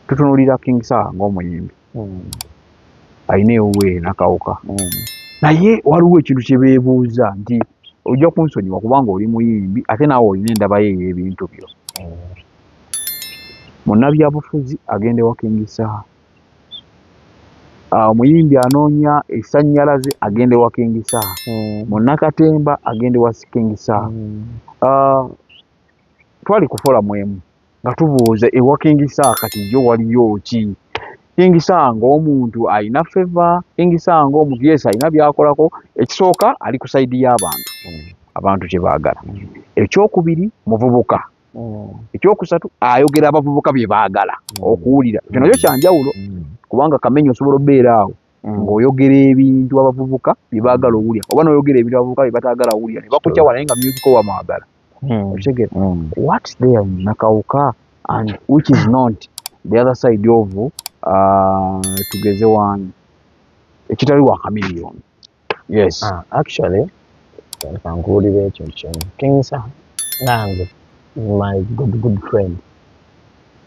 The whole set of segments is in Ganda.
tutunulira King Saha ng'omuyimbi alina ewuwe nakawuka naye waliwo ekintu kye beebuuza nti ojja kunsonyiwa kubanga oli muyimbi ate naawe olina endaba ye ey'ebintu byo munnabyabufuzi agenda ewa King Saha omuyimbi anoonya essannyalaze agenda ewa King Saha munnakatemba agenda ewa King Saha twali ku foramu emu nga tubuuza ewa King Saha kati yo waliyo ki King Saha ng'omuntu alina feva King Saha ng'omuntu yes alina byakolako ekisooka ali ku sayidi y'abantu abantu kye baagala ekyokubiri muvubuka ekyokusatu ayogera abavubuka bye baagala okuwulira ekyo nakyo kyanjawulo kubanga kamenyi osobola obeera awo ng'oyogera ebintu abavubuka bye baagala owulira oba n'oyogera ebintu abavubuka bye bataagala owulira ne bakukyawa naye nga music owamwagala what's there in nakawuka and which is not the other side of tugeze wani ekitali wa chameleon yes actually kankuwulira ekyo kimu King Saha nanze my good friend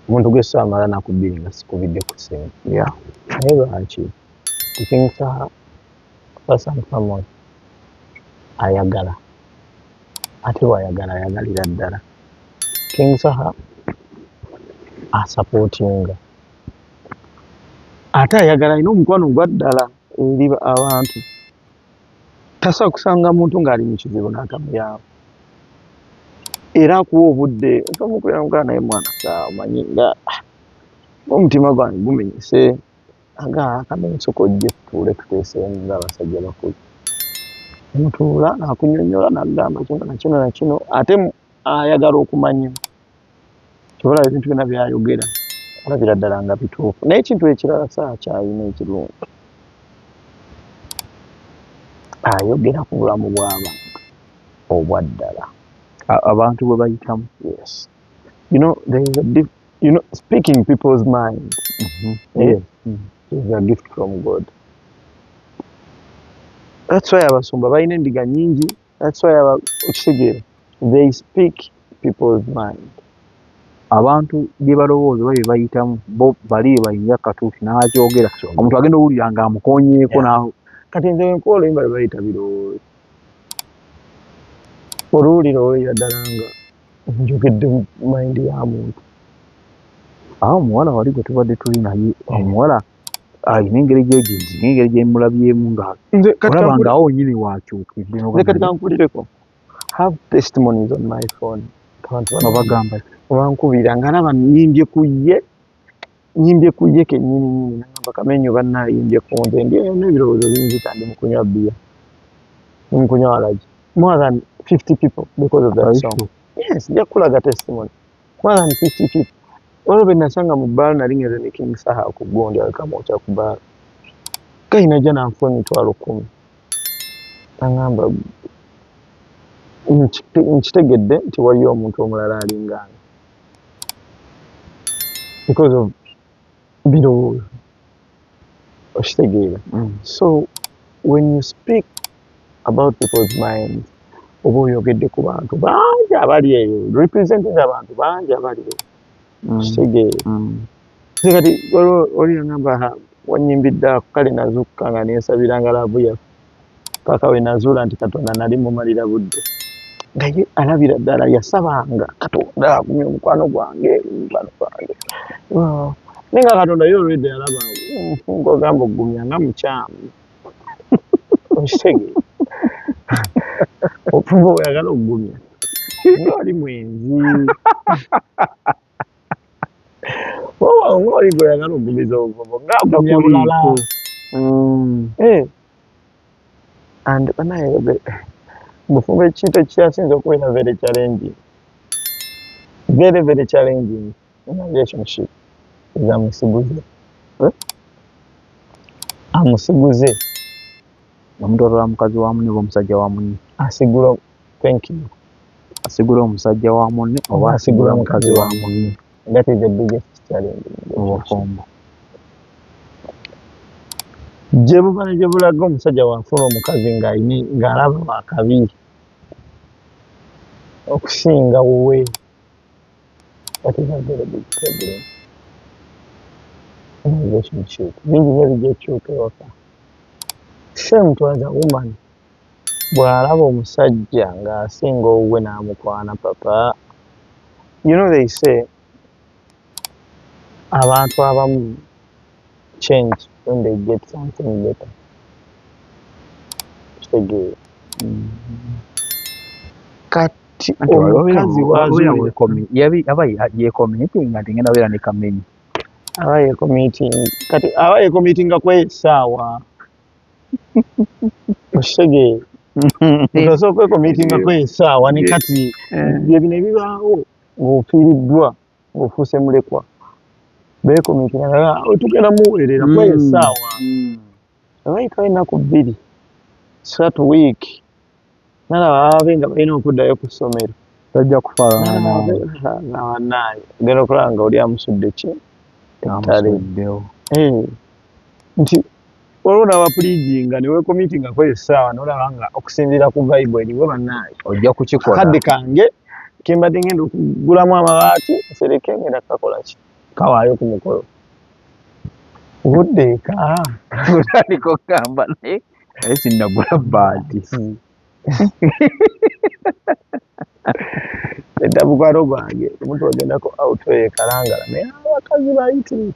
omuntu gwe saamala nakubiri nga sikubidde ku ssimu naye lwaki King Saha first and foremost ayagala ate wayagala ayagalira ddala King Saha asupportinga ate ayagala alina omukwano gwa ddala eri abantu tasobola kusanga muntu ng'ali mu kizibu n'atamuyamba era akuwa obudde tomukuyamukala naye mwana saa omanyi nga omutima gwange gumenyese aga akamenyi soko ojje tutuule tuteeseemu ng'abasajja bakulu mutuula n'akunnyonnyola n'agamba kino nakino nakino ate ayagala okumanya kyobola ebintu byonna byayogera olabira ddala nga bituufu naye ekintu ekirala Saha kyalina ekirungi ayogera ku bulamu bw'abantu obwa ddala abantu bwe bayitamu yes there is a speaking people's mind is a gift from God. That's why abasumba balina endiga nyingi. That's why okitegeera they speak people's mind. Abantu bye balowooza oba bye bayitamu bo bali bayinza katuufu n'akyogera omuntu agenda owulira nga amukonyeeko nawe kati nze wenkola oyimba bye bayita birowoozo oluwulira owulira ddala nga njogedde mind ya muntu omuwala wali gwe tubadde tuli naye omuwala alina engeri gyegyenzi n'engeri gyemulabyemu ngaalaba ngaawo nyini wakyukidde nze kati kankulireko have testimonies on my phone bagamba bankubira nga alaba nyimbye ku ye kennyini nagamba kamenyo banna ayimbye ku nze ndi n'ebirowoozo binzita ndi mukunywa bbiya ndi mukunywa walagi more than 50 people because of that song. Yes, nja kulaga testimony more than 50 people waliwo be nasanga mu bbaala nali ngeze ne King Saha ku gundi alikamookya ku bbaala kayina jja nanfuwa emitwalo 10 aŋŋamba nkitegedde nti waliyo omuntu omulala alingaana because of birowoozo okitegeera so when you speak about people's minds oba oyogedde ku bantu bangi abali eyo representing abantu bangi abali eyo kitegeere kati oli yangamba wanyimbidde ako kale nazuukuka nga nensabiranga laavu yaffe paka we nazuula nti Katonda nali mumalira budde nga ye alabira ddala yasabanga Katonda akumye omukwano gwange naye nga Katonda ye olwedde yalaba nfunga ogamba ogumya nga mukyamu okitegeere ofuba oyagala okugumya ngaoli mwenzi ngaoli gweoyagala okugumiza obuvubo ngagumya bulala and banaye mufumba ekintu ekyasinza okubeera very challenging in a relationship is amusiguze omuntu olwa mukazi wa munne oba omusajja wa munne asigula thank you asigula omusajja wa munne oba asigula mukazi wa munne that is the biggest challenge obufumbo gye buba ne gye bulaga omusajja wanfuna omukazi ng'alaba akabi okusinga wowe that is a very big problem relationship. Bingi nnyo bijjakyuka ewaka. Same towards a woman. Bw'alaba omusajja ng'asinga owuwe n'amukwana papa. You know they say abantu abamu change when they get something better. Kitegeera. Kati omukazi wazuulira aba yekomitinga tingenda beera ne kamenyi. aba yekomitinga kw'essaawa. Okitegeera. Osobola okwekomitinga kw'essaawa ne kati bye bino ebibaawo ng'ofiiriddwa ng'ofuuse mulekwa. Beekomitinga nga tugenda muweerera kw'essaawa. Abayitawo ennaku 2 3 wiiki. Nalaba ababe nga balina okuddayo ku ssomero. Tajja kufaanana bannaye ogenda okulaba nga oli amusudde ki ettale. Nti waliwo n'abapuriijinga ne weekomitinga kw'essaawa n'olaba nga okusinziira ku Bible eriwo bannaye ojja kukikola. akadde kange ke mbadde ngenda okugulamu amabaati nsereke ngenda kukakola ki kawaayo ku mukolo. Budde eka Otandika okugamba naye sinnagula bbaati. edda mukwano gwange omuntu wagendako auto ekalangala naye abakazi bayitirivu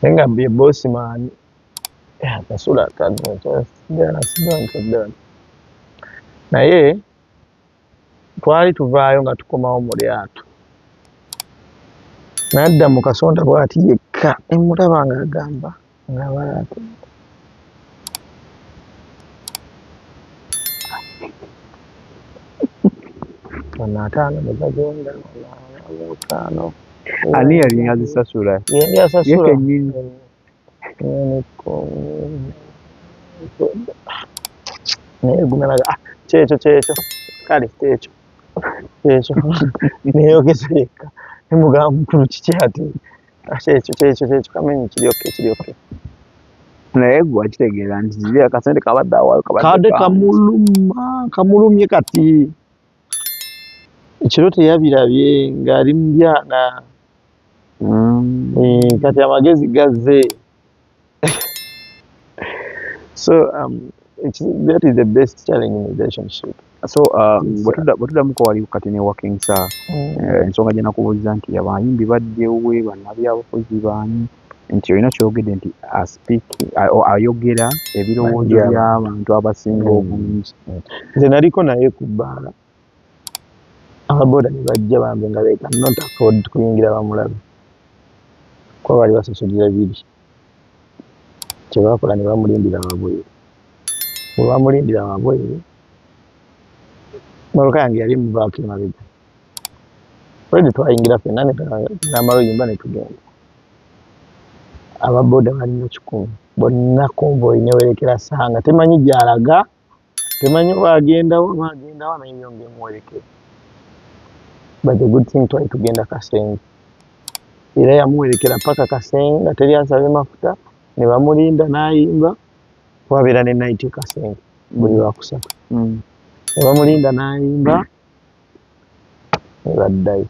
naye nga bye bosi maani kasula kaddaana naye twali tuvaayo nga tukomawo mu lyato nadda mu kasonda bw'ati yekka emulaba ng'agamba nga balaato Wanataano negagenda wataano. Ani yali azisasula? Yali asasula. Yekennyini. Naye gumalaga kyekyo kale kyekyo neyogeza yekka nemugamba mukulu kiki ate kyekyo kamenyi kiryoke. Naye gwe wakitegeera nti ziri akasente kabadde awaayo kabadde kamulumye kati ekiro teyabirabye ng'ali mu byana. Kati amagezi gazze. So that is the best challenge in a relationship. So bwetuddamuko wali kati ne working star ensonga gye nakubuuza nti abayimbi baddewe bannabyabufuzi baani nti olina kyogedde nti ayogera ebirowoozo by'abantu abasinga obungi. Nze naliko naye ku bbaala ababoda ne bajja bambe nga they cannot afford kuyingira bamulabe kuba bali basasulira biri kye baakola ne bamulindira wabweru. Bwe bamulindira wabweru mmotoka yange yali muvaako emabega olwedde twayingira ffenna namala oyimba ne tugenda. Ababoda balina 100 bonna konvoyi newerekera sanga temanyi gy'alaga temanyi oba agendawo naye yonge emuwerekera. But the good thing twali tugenda Kasenge era yamuwerekera paka Kasenge nga teri asabye mafuta ne bamulinda n'ayimba wabeera ne night e Kasenge buli lwakusatu ne bamulinda n'ayimba ne baddayo.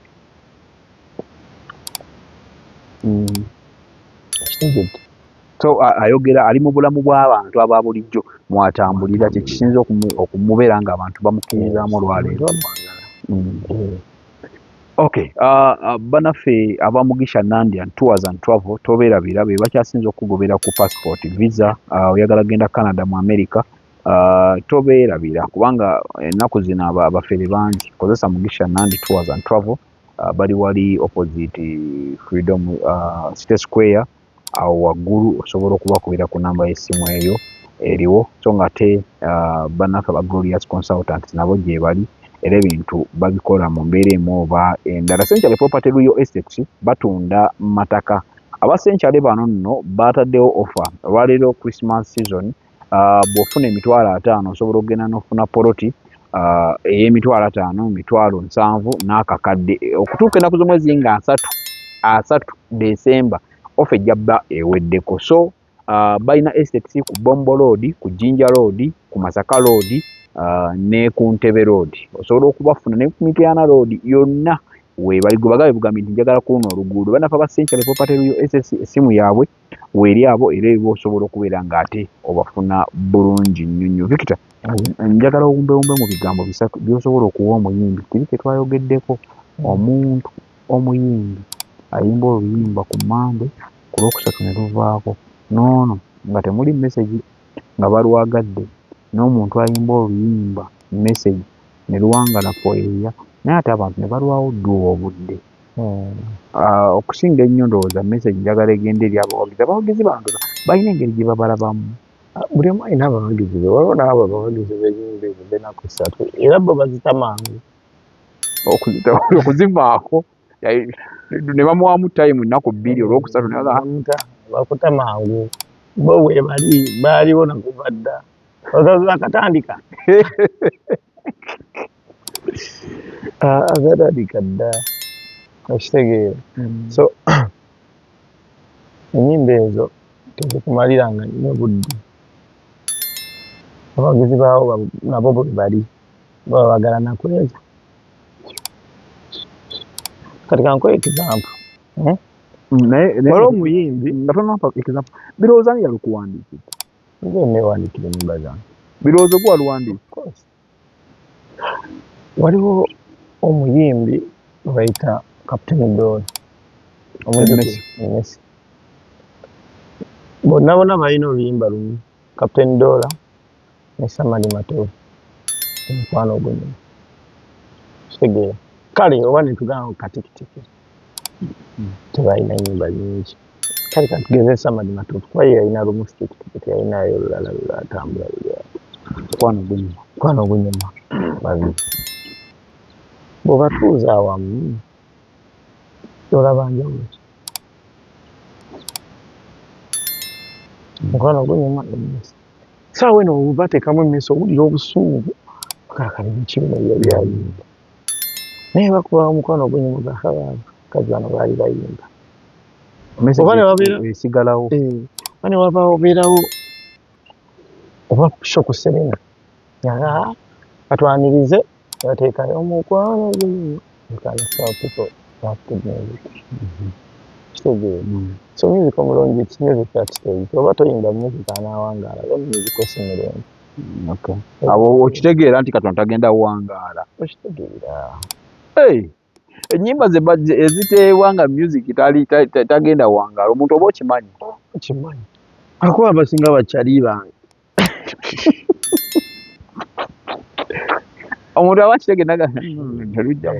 So ayogera ali mu bulamu bw'abantu aba bulijjo mwatambulira kye kisinza okumubeera nga abantu bamukkiririzaamu olwaleero. Okay, banaffe abamugisha Nandian Tours and Travel tobeerabira be bakyasinza okugobera ku passport visa oyagala genda Canada mu America tobeerabira kubanga ennaku zino abafere bangi kozesa Mugisha Nandi Tours and Travel bali wali opposite Freedom City Square awo waggulu osobola okubakubira ku namba y'essimu eyo eriwo so nga ate banaffe aba Glorious Consultants nabo gye bali era ebintu babikola mu mbeera emu oba endala. Century Property Royal Estate batunda mataka. Aba Century bano nno bataddewo offer olwaleero Christmas season bw'ofuna $50,000 osobola okugenda n'ofuna poloti ey'emitwalo 5 mitwalo 7 n'akakadde okutuuka ennaku z'omwezi nga 3 December offer ejja bba eweddeko. So balina estates ku Bombo Road, ku Jinja Road, ku Masaka Road ne ku Ntebe Road. Osobola okubafuna ne ku Mityana Road yonna weebali gwe bagabe bugambye nti njagala kuno oluguudo banafa ba Central Property essimu yaabwe weeri abo era eba osobola okubeera ng'ate obafuna bulungi nnyo nnyo. Victor, njagala owumbewumbe mu bigambo bisatu by'osobola okuwa omuyimbi kiri kye twayogeddeko. Omuntu omuyimbi ayimba oluyimba ku Mande ku Lwokusatu ne luvaako noono nga temuli message nga balwagadde, n'omuntu ayimba oluyimba message ne luwangala foeya naye ate abantu ne balwawo dduwa obudde. Okusinga ennyo ndowooza message njagala egenda eri abawagizi. Abawagizi bange balina engeri gye babalabamu. Buli omu alina abawagizi be, waliwo n'abo abawagizi b'ennyimba ezo b'ennaku ssatu era bo bazita mangu okuzivaako ne bamuwaamu time ennaku 2 Olwokusatu bakuta mangu bo bwe bali baaliwo nakuva dda akatandika akatandika dda okitegeera. So ennyimba ezo tezikumaliranga nnyo budde. Abawagizi baawo nabo bwe bali baba baagala nakweza. Kati kankuwe example. Waliwo omuyimbi nga tonampa example. Birowoozo ani yalikuwandiikira? Nze neewandiikira ennyimba zange. Birowoozo gwe waluwandiika? Waliwo omuyimbi bayita Captain Dola Messi. Bonna balina oluyimba lumu, Captain Dola ne Samadi Matovu omukwano ogunyuma. Kitegeera. Kale oba ne tugamba Katikitiki tebalina nnyimba nnyingi. Kale katugeze Samadi Matovu kuba ye yalina lumu Tikiti yalinayo olulala lwatambula mukwano ogunyuma babiri. Bw'obatuuza awamu olaba njawulo ki? Mukwano ogunyuma emmesi. Saawa eno bateekamu emmesi owulira obusuubu kalakali bikibino byayimba. Naye bakuba omukwano ogunyuma gakabaaba kazi bano baali bayimba. Oba ne wabeera esigalawo. Oba ne wabaawo obeerawo oba Shoku Serena nga batwanirize bateekayo omukwano ogunyuma. You can tell people what to do. Kitegeera. So music omulungi it's music that stays. Oba toyimba music anaawangaala oba music osimulungi. Abo okitegeera nti Katonda tagenda wangaala. Okitegeera. Ennyimba eziteebwa nga music tagenda wangaala omuntu oba okimanyi? Okimanyi. Akuba abasinga bakyali bange. Omuntu aba akitegeera telujja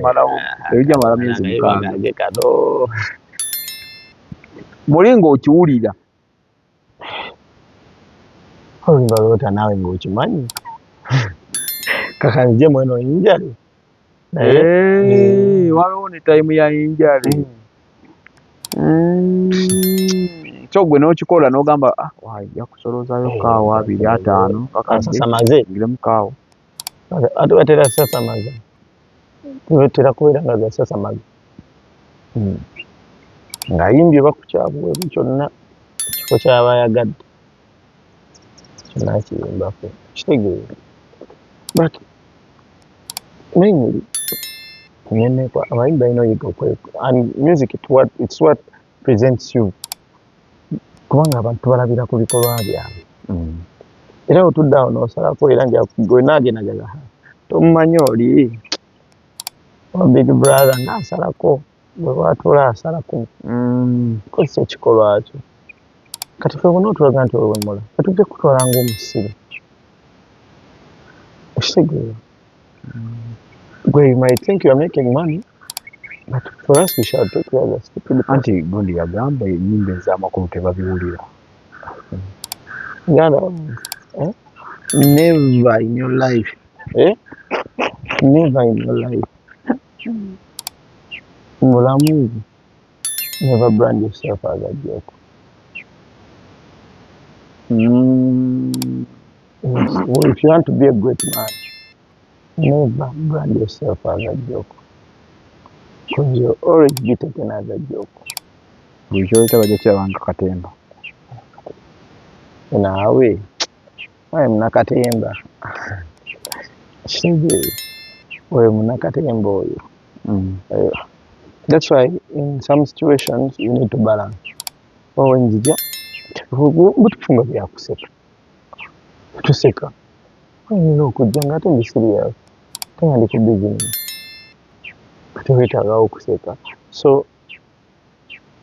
mala myezi 6. Muli ng'okiwulira. Oluyimba lwota naawe ng'okimanyi. Kakanije mweno injali. Waliwo ne time ya injali. So gwe n'okikola n'ogamba wajja kusolozaayo kaawa 2-5 kakasasamaze ngiremu kaawa. Ate batera sasamaza. Tebetera kubeera nga gasasamaza. Ng'ayimbye bakukyabuwe kyonna kifo ky'abayagadde. Kyonna kiyimbako. Kitegeera. But mainly abayimbi balina oyiga and music it's what presents you. Kubanga abantu balabira ku bikolwa byabwe. Era otudde awo n'osalako era gwe naagendaga tomumanyi oli Big Brother ng'asalako bwe bwatula asalako kozesa ekikolwa kyo. Kati ffe bonna otulaga nti olwemula katujja kutwala ng'omusibe. Okitegeera. Gwe you might think you are making money but for us we shall take you as a stupid person. Anti gundi yagamba ennyimba ez'amakulu tebabiwulira. Never in your life. Never in your life. Mulamu, never brand yourself as a joke. If you want to be a great man, never brand yourself as a joke. Because you'll always be taken as a joke. Buli kyoyita bajja kirabanga katemba. Naawe, oyo munakatemba. Kitegeere. Oyo munakatemba oyo. That's why in some situations you need to balance. Owenjija butufunga byakuseka tuseka olina okujja nga ate ndi serious tenga ndi ku business ate weetaagawo okuseka so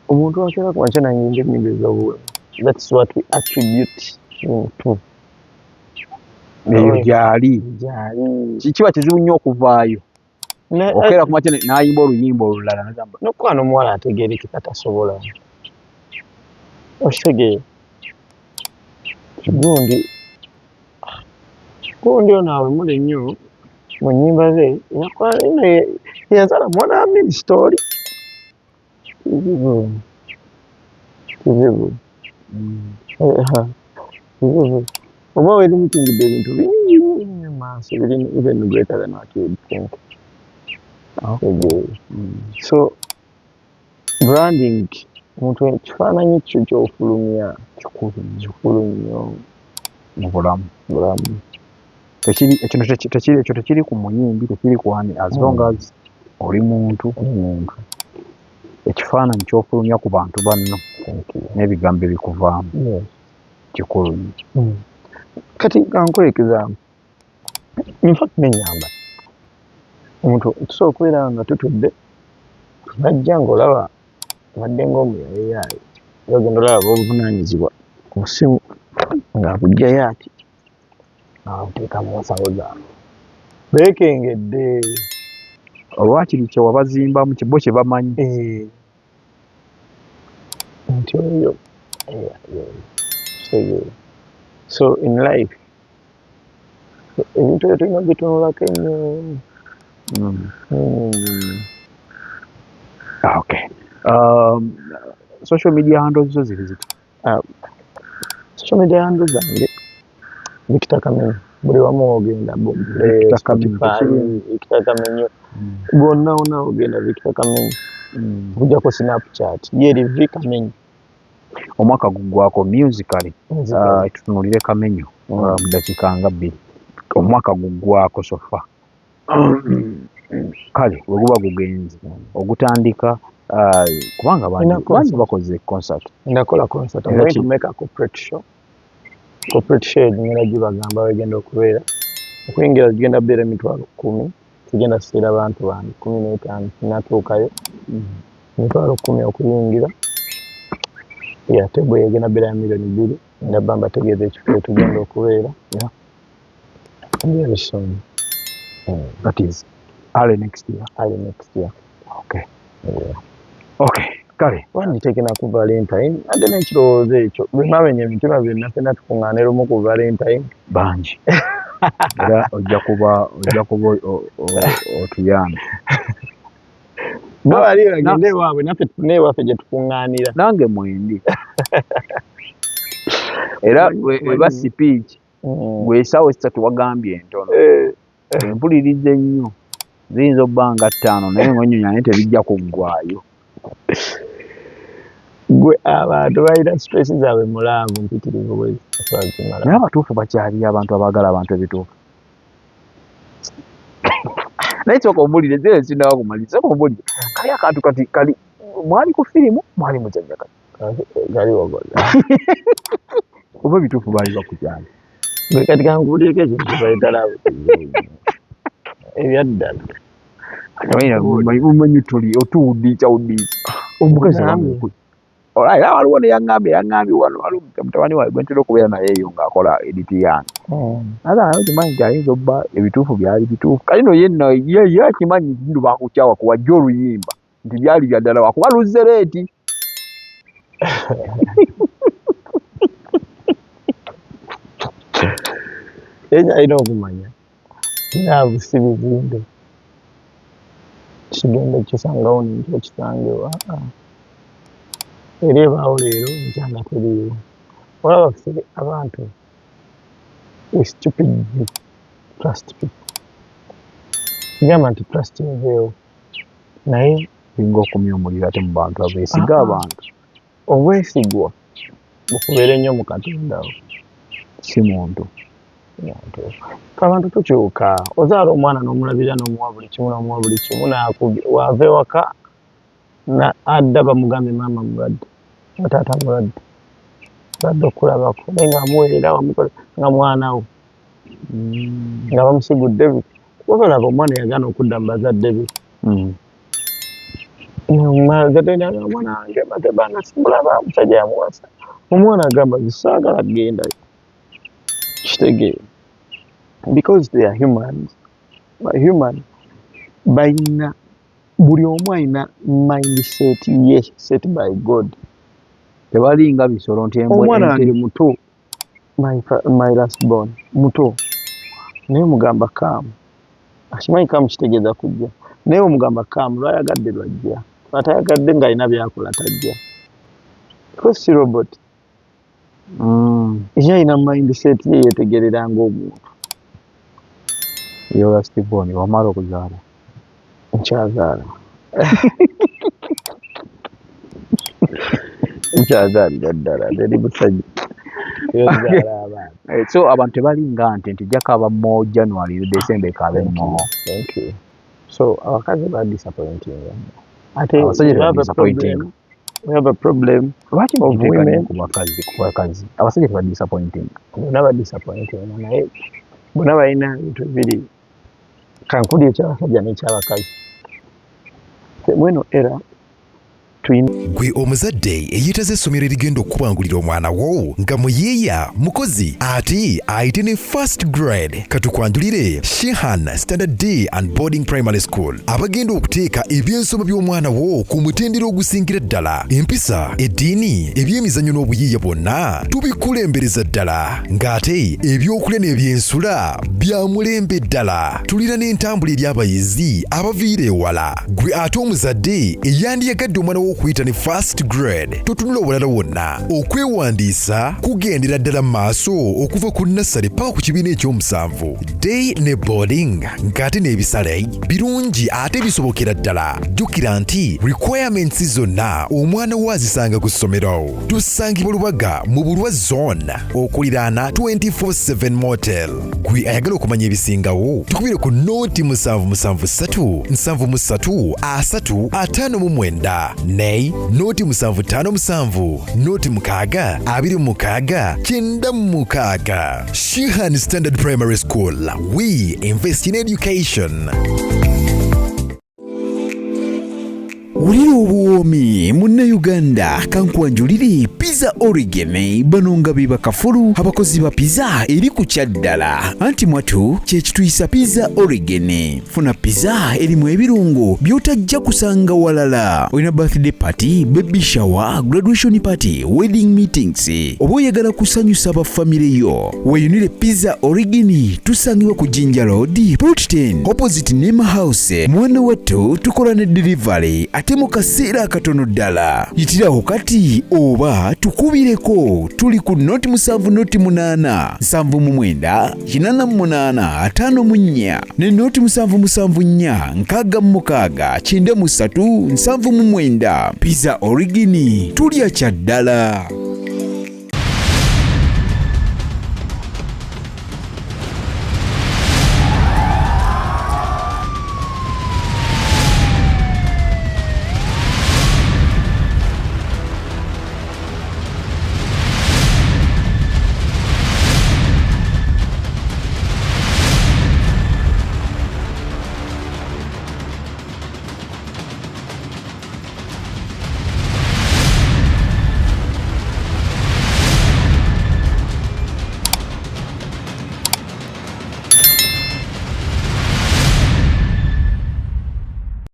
omuntu akeera ku makya nanyinga ennyindo ez'obuwemu. That's what we attribute to eyo gyali kiba kizibu nnyo okuvaayo okeera ku makya n'ayimba oluyimba olulala nagamba n'okuba n'omuwala ategeerekeka tasobola okitegeera gundi ono awemule nnyo mu nnyimba ze yazala mwana wa minisitooli kizibu oba weri mutungidde ebintu bingi nnyo maaso birimu even greater than what you would think. So branding omuntu ekifaananyi kyo ky'ofulumya kikulu nnyo mu bulamu ekyo tekiri ku muyimbi tekiri ku ani as long as oli muntu ekifaananyi ky'ofulumya ku bantu banno n'ebigambo ebikuvaamu kikulu nnyo. Kati kankwekeza infact n'ennyamba omuntu tusobola okubeera nga tutudde najja ng'olaba abadde ng'omuyayiyaayi ogenda olaba b'obuvunaanyizibwa ku simu ng'akuggyayo ati ateeka mu nsawo zaabwe beekengedde olwakiri kye wabazimbamu kibo kye bamanyi nti oyo kitegeera. So in life ebintu ebyo tulina bitunulako ennyo. Okay. Social media handles zo ziri ziti? Social media handles zange Victor Kamenyi buli wamu ogenda Victor Kamenyi bwonna wonna ogenda Victor Kamenyi okujjako Snapchat yeri V Kamenyi. Omwaka guggwako musically tutunulire Kamenyi mu ddakiika nga 2 omwaka guggwako sofa kale bwe guba gugenze ogutandika kubanga bangi bakoze concert. Ndakola concert. I'm going to make a corporate show ngenda gibagamba wegenda okubeera okuyingira gigenda beera emitwalo 10 tugenda siira abantu bange 15 natuukayo emitwalo 10 okuyingira tebo yegenda beera ya $2,000,000 ndabba mbategeeza ekifo tugenda okubeera ebisonyi. That is early next year. Okay. Okay. Kale wanditekena ku Valentine ate n'ekirowoozo ekyo bwe mabenya emitima byonna ffenna tukuŋŋaane lumu ku Valentine bangi era ojja kuba otuyambe bali bagende ewaabwe naffe tufune ewaffe gye tukuŋŋaanira nange mwendi era weba sipiiki bw'esaawa 3 wagambye entono empulirize nnyo ziyinza obba nga 5 naye ng'onyonyola naye tebijja kuggwaayo. Gwe abantu balina stress zaabwe mulaavu mpitirivu bwezi naye abatuufu bakyali abantu abaagala abantu ebituufu naye soka ombulire zero sindawa kumaliriza soka ombulire kali akantu kali mwali ku firimu mwali muzannya gali wagola oba ebituufu baali bakukyali kati kankubuulireko ekintu baetalaabo ebyaddala umanyi tuli otuwudiika omukazi era waliwo neyaŋŋambye wano waliwo mutabani wawe gwe ntera okubeera naye eyo ng'akola editi yange naye kimanyi nti ayinza obba ebituufu byali bituufu kale no ye akimanyi ndu bakukyawa kuwajja oluyimba nti byali bya ddala wakuba luzze leeti. Enya alina okumanya naavu si bizimbe kigenda kisangawo ninti okisangewa era ebaawo leero nkyanga teriiwo olaba ffe abantu we stupidly trust people gamba nti trust eveewo naye linga okumya omuliro ate mu bantu abeesiga abantu obwesigwa bukubeere nnyo mu Katondawo si muntu. Abantu tukyuka ozaala omwana n'omulabira n'omuwa buli kimu waava ewaka na adda bamugambe maama mulwadde taata mulwadde badde okulabako naye nga amuweerera wamukola nga mwana we nga bamusigudde biti kubalaba omwana yagaana okudda mu bazadde be omwana wange batebanga simulaba musajja yamuwasa omwana agamba zisaagala genda kitegeera because they are humans human balina buli omu alina mindset ye set by God tebalinga bisolo nti omwana wange muto my last born muto naye mugamba kaamu akimanyi kaamu kitegeeza kujja naye omugamba kaamu lwayagadde lwajja atayagadde ng'alina byakola tajja because si robot ye alina mindset ye yetegerera ng'omuntu yo last born wamala okuzaala nkyazaala nkyazaalira ddala teri musajja yozaala abaana so abantu tebalinga nti jakaba mo January December kabe mo thank you so abakazi ba disappointing ate we have a problem lwaki of women kubakazi abasajja teba disappointing bonna ba disappointing naye bonna balina bintu bibiri kankuli ekyabasajja n'ekyabakazi mweno era gwe omuzadde eyeetaze essomero erigenda okubangulira omwana wo nga muyeeya mukozi ate ayite ne first grade katukwanjulire Shehan Standard Day and Boarding Primary School abagenda okuteeka ebyensoma by'omwana wo ku mutendera ogusingira ddala empisa eddiini ebyemizannyo n'obuyiiya bwonna tubikulembereza ddala ng'ate ebyokulya n'ebyensula bya mulembe ddala tulira n'entambula eri abayizi abaviira ewala gwe ate omuzadde eyandiyagadde omwana wo okuyita ne first grade totunula obulala wonna okwewandiisa kugendera ddala mu maaso okuva ku nassale paka ku kibiina ekyomusanvu day ne boarding ng'ate n'ebisale birungi ate bisobokera ddala jjukira nti requirements zonna omwana wo azisanga ku ssomero tusangibwa Lubaga mu Bulwa zone okuliraana 24/7 motel gwe ayagala okumanya ebisingawo tukubire ku nooti 773 73 359 Nay, noti 757, noti 6, 26, 96. Shehan Standard Primary School. We invest in education. Wulira obuwoomi munnayuganda kankwanjulire Pizza Origin banonga be bakafulu abakozi ba pizza eri ku kyaddala anti mwatu kye kituyisa Pizza Origin funa pizza erimu ebirungo by'otajja kusanga walala olina birthday party baby shower graduation party wedding meetings oba oyagala kusanyusa abafamire yo weyunire Pizza Origin tusangibwa ku Jinja Road Plot 10 opposite Nema House mwana wattu tukola ne delivery ate mu kaseera katono ddala yitirawo kati oba tukubireko tuli ku noti 7 noti 8 7 8 54 ne noti 7 4 6 9 3 Pizza Origin tulya kyaddala.